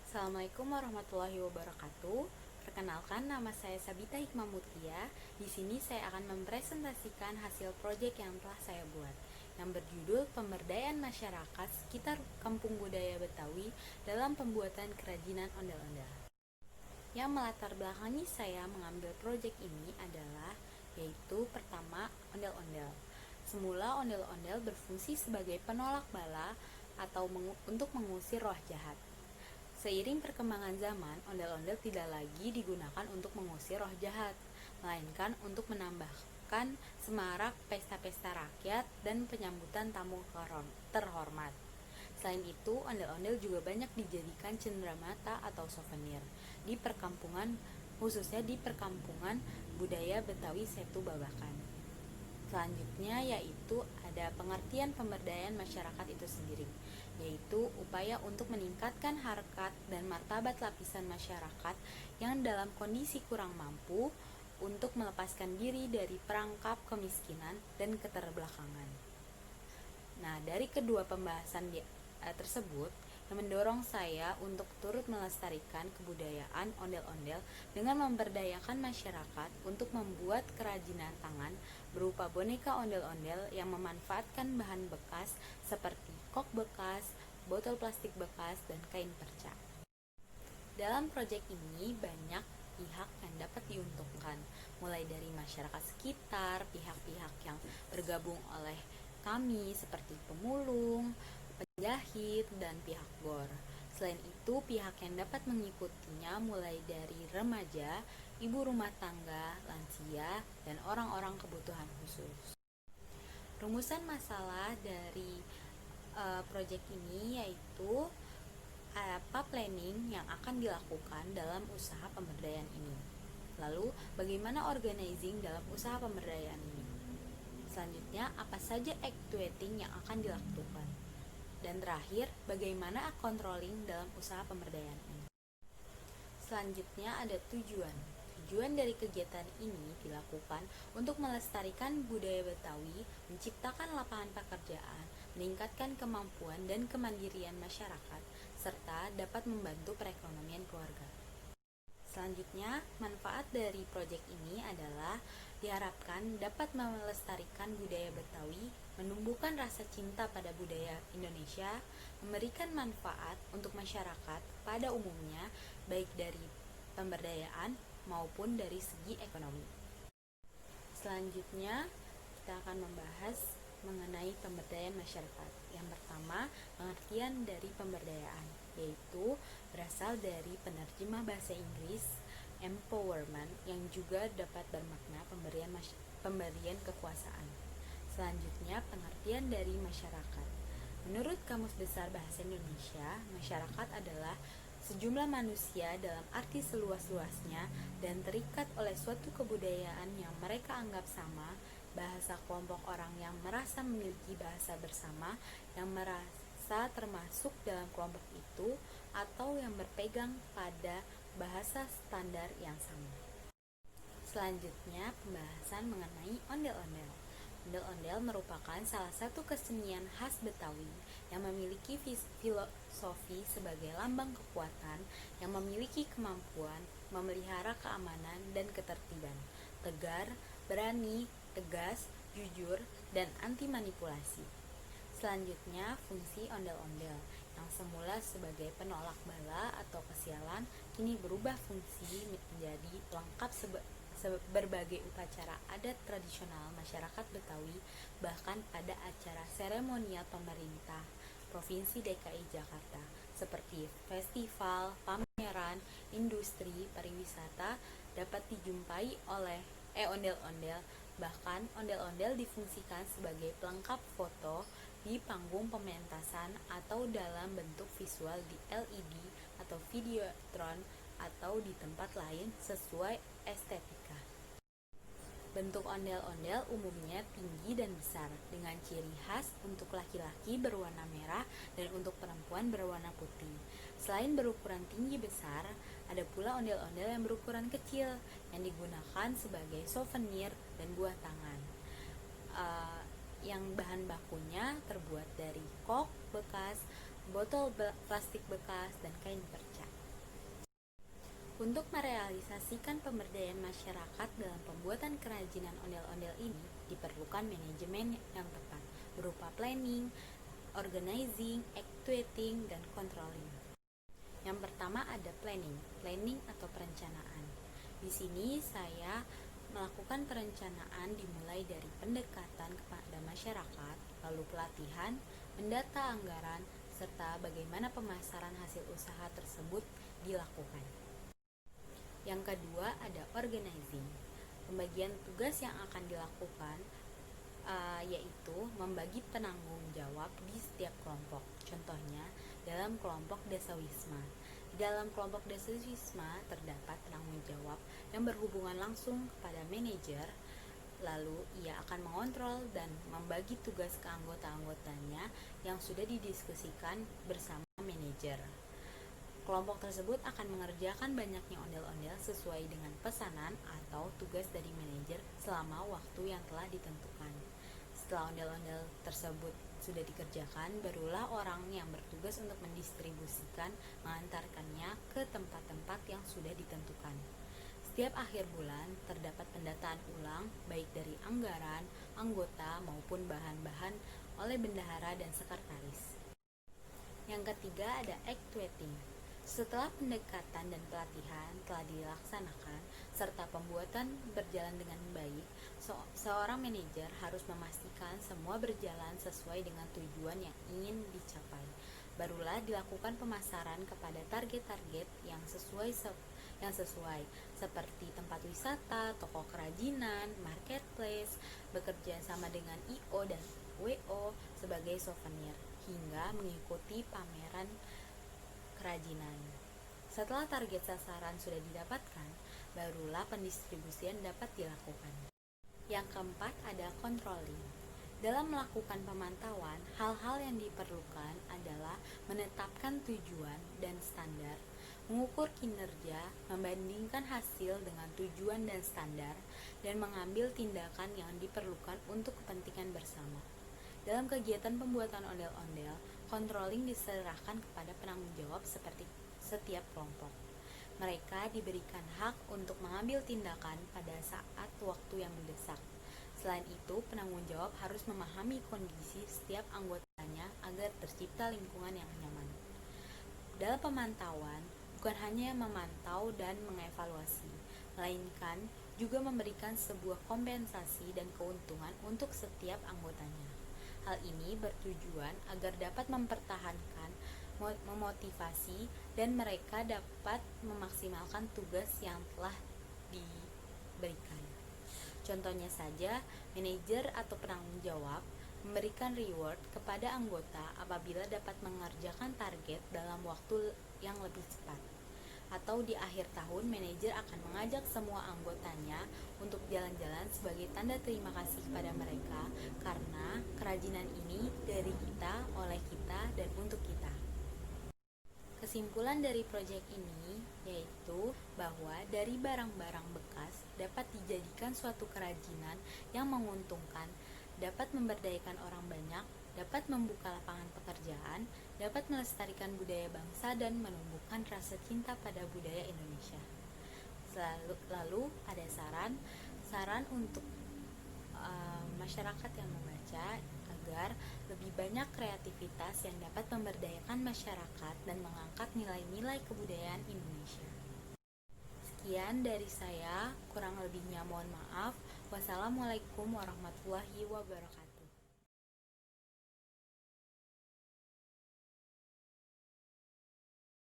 Assalamualaikum warahmatullahi wabarakatuh. Perkenalkan, nama saya Sabita Hikmah Mutia. Di sini saya akan mempresentasikan hasil proyek yang telah saya buat, yang berjudul Pemberdayaan Masyarakat Sekitar Kampung Budaya Betawi dalam Pembuatan Kerajinan Ondel-Ondel. Yang melatar belakangi saya mengambil proyek ini adalah yaitu pertama, ondel-ondel. Semula ondel-ondel berfungsi sebagai penolak bala atau untuk mengusir roh jahat. Seiring perkembangan zaman, ondel-ondel tidak lagi digunakan untuk mengusir roh jahat, melainkan untuk menambahkan semarak pesta-pesta rakyat dan penyambutan tamu terhormat. Selain itu, ondel-ondel juga banyak dijadikan cenderamata atau souvenir di perkampungan, khususnya di perkampungan budaya Betawi Setu Babakan. Selanjutnya yaitu ada pengertian pemberdayaan masyarakat itu sendiri, yaitu upaya untuk meningkatkan harkat dan martabat lapisan masyarakat yang dalam kondisi kurang mampu untuk melepaskan diri dari perangkap kemiskinan dan keterbelakangan. Nah, dari kedua pembahasan tersebut yang mendorong saya untuk turut melestarikan kebudayaan ondel-ondel dengan memberdayakan masyarakat untuk membuat kerajinan tangan berupa boneka ondel-ondel yang memanfaatkan bahan bekas seperti kok bekas, botol plastik bekas, dan kain perca. Dalam proyek ini banyak pihak yang dapat diuntungkan, mulai dari masyarakat sekitar, pihak-pihak yang bergabung oleh kami seperti pemulung, penjahit, dan pihak GOR. Selain itu, pihak yang dapat mengikutinya mulai dari remaja, ibu rumah tangga, lansia, dan orang-orang kebutuhan khusus. Rumusan masalah dari proyek ini yaitu apa planning yang akan dilakukan dalam usaha pemberdayaan ini. Lalu, bagaimana organizing dalam usaha pemberdayaan ini? Selanjutnya, apa saja actuating yang akan dilakukan? Dan terakhir, bagaimana controlling dalam usaha pemberdayaan ini? Selanjutnya ada tujuan. Tujuan dari kegiatan ini dilakukan untuk melestarikan budaya Betawi, menciptakan lapangan pekerjaan, meningkatkan kemampuan dan kemandirian masyarakat, serta dapat membantu perekonomian keluarga. Selanjutnya, manfaat dari proyek ini adalah diharapkan dapat melestarikan budaya Betawi, menumbuhkan rasa cinta pada budaya Indonesia, memberikan manfaat untuk masyarakat pada umumnya, baik dari pemberdayaan maupun dari segi ekonomi. Selanjutnya, kita akan membahas mengenai pemberdayaan masyarakat. Yang pertama, pengertian dari pemberdayaan, yaitu berasal dari penerjemah bahasa Inggris empowerment yang juga dapat bermakna pemberian kekuasaan. Selanjutnya, pengertian dari masyarakat. Menurut Kamus Besar Bahasa Indonesia, masyarakat adalah sejumlah manusia dalam arti seluas-luasnya dan terikat oleh suatu kebudayaan yang mereka anggap sama, bahasa kelompok orang yang merasa memiliki bahasa bersama, yang merasa termasuk dalam kelompok itu, atau yang berpegang pada bahasa standar yang sama. Selanjutnya, pembahasan mengenai ondel-ondel. Ondel-ondel merupakan salah satu kesenian khas Betawi yang memiliki filosofi sebagai lambang kekuatan, yang memiliki kemampuan memelihara keamanan dan ketertiban, tegar, berani, tegas, jujur, dan anti manipulasi. Selanjutnya, fungsi ondel-ondel yang semula sebagai penolak bala atau kesialan kini berubah fungsi menjadi pelengkap berbagai upacara adat tradisional masyarakat Betawi, bahkan pada acara seremonial pemerintah Provinsi DKI Jakarta seperti festival, pameran, industri, pariwisata dapat dijumpai oleh ondel-ondel. Bahkan ondel-ondel difungsikan sebagai pelengkap foto di panggung pementasan atau dalam bentuk visual di LED atau videotron atau di tempat lain sesuai estetika. Bentuk ondel-ondel umumnya tinggi dan besar, dengan ciri khas untuk laki-laki berwarna merah dan untuk perempuan berwarna putih. Selain berukuran tinggi besar, ada pula ondel-ondel yang berukuran kecil yang digunakan sebagai souvenir dan buah tangan. Yang bahan bakunya terbuat dari kok bekas, botol plastik bekas, dan kain perca. Untuk merealisasikan pemberdayaan masyarakat dalam pembuatan kerajinan ondel-ondel ini, diperlukan manajemen yang tepat, berupa planning, organizing, actuating, dan controlling. Yang pertama ada planning atau perencanaan. Di sini saya melakukan perencanaan dimulai dari pendekatan kepada masyarakat, lalu pelatihan, mendata anggaran, serta bagaimana pemasaran hasil usaha tersebut dilakukan. Yang kedua ada organizing. Pembagian tugas yang akan dilakukan yaitu membagi penanggung jawab di setiap kelompok. Contohnya dalam kelompok Desa Wisma. Di dalam kelompok Desa Wisma terdapat penanggung jawab yang berhubungan langsung kepada manajer. Lalu ia akan mengontrol dan membagi tugas ke anggota-anggotanya yang sudah didiskusikan bersama manajer. Kelompok tersebut akan mengerjakan banyaknya ondel-ondel sesuai dengan pesanan atau tugas dari manajer selama waktu yang telah ditentukan. Setelah ondel-ondel tersebut sudah dikerjakan, barulah orang yang bertugas untuk mendistribusikan, mengantarkannya ke tempat-tempat yang sudah ditentukan. Setiap akhir bulan terdapat pendataan ulang baik dari anggaran, anggota maupun bahan-bahan oleh bendahara dan sekretaris. Yang ketiga ada actuating. Setelah pendekatan dan pelatihan telah dilaksanakan serta pembuatan berjalan dengan baik, seorang manajer harus memastikan semua berjalan sesuai dengan tujuan yang ingin dicapai. Barulah dilakukan pemasaran kepada target-target yang sesuai seperti tempat wisata, toko kerajinan, marketplace, bekerja sama dengan I.O. dan W.O. sebagai souvenir, hingga mengikuti pameran kerajinan. Setelah target sasaran sudah didapatkan, barulah pendistribusian dapat dilakukan. Yang keempat ada controlling. Dalam melakukan pemantauan, hal-hal yang diperlukan adalah menetapkan tujuan dan standar, mengukur kinerja, membandingkan hasil dengan tujuan dan standar, dan mengambil tindakan yang diperlukan untuk kepentingan bersama. Dalam kegiatan pembuatan ondel-ondel, controlling diserahkan kepada penanggung jawab seperti setiap kelompok. Mereka diberikan hak untuk mengambil tindakan pada saat waktu yang mendesak. Selain itu, penanggung jawab harus memahami kondisi setiap anggotanya agar tercipta lingkungan yang nyaman. Dalam pemantauan, bukan hanya memantau dan mengevaluasi, melainkan juga memberikan sebuah kompensasi dan keuntungan untuk setiap anggotanya. Hal ini bertujuan agar dapat mempertahankan, memotivasi, dan mereka dapat memaksimalkan tugas yang telah diberikan. Contohnya saja, manajer atau penanggung jawab memberikan reward kepada anggota apabila dapat mengerjakan target dalam waktu yang lebih cepat. Atau di akhir tahun, manajer akan mengajak semua anggotanya untuk jalan-jalan sebagai tanda terima kasih kepada mereka karena kerajinan ini dari kita, oleh kita, dan untuk kita. Kesimpulan dari proyek ini yaitu bahwa dari barang-barang bekas dapat dijadikan suatu kerajinan yang menguntungkan, dapat memberdayakan orang banyak, dapat membuka lapangan pekerjaan, dapat melestarikan budaya bangsa dan menumbuhkan rasa cinta pada budaya Indonesia. Lalu ada saran untuk masyarakat yang membaca agar lebih banyak kreativitas yang dapat memberdayakan masyarakat dan mengangkat nilai-nilai kebudayaan Indonesia. Sekian dari saya, kurang lebihnya mohon maaf. Wassalamualaikum warahmatullahi wabarakatuh.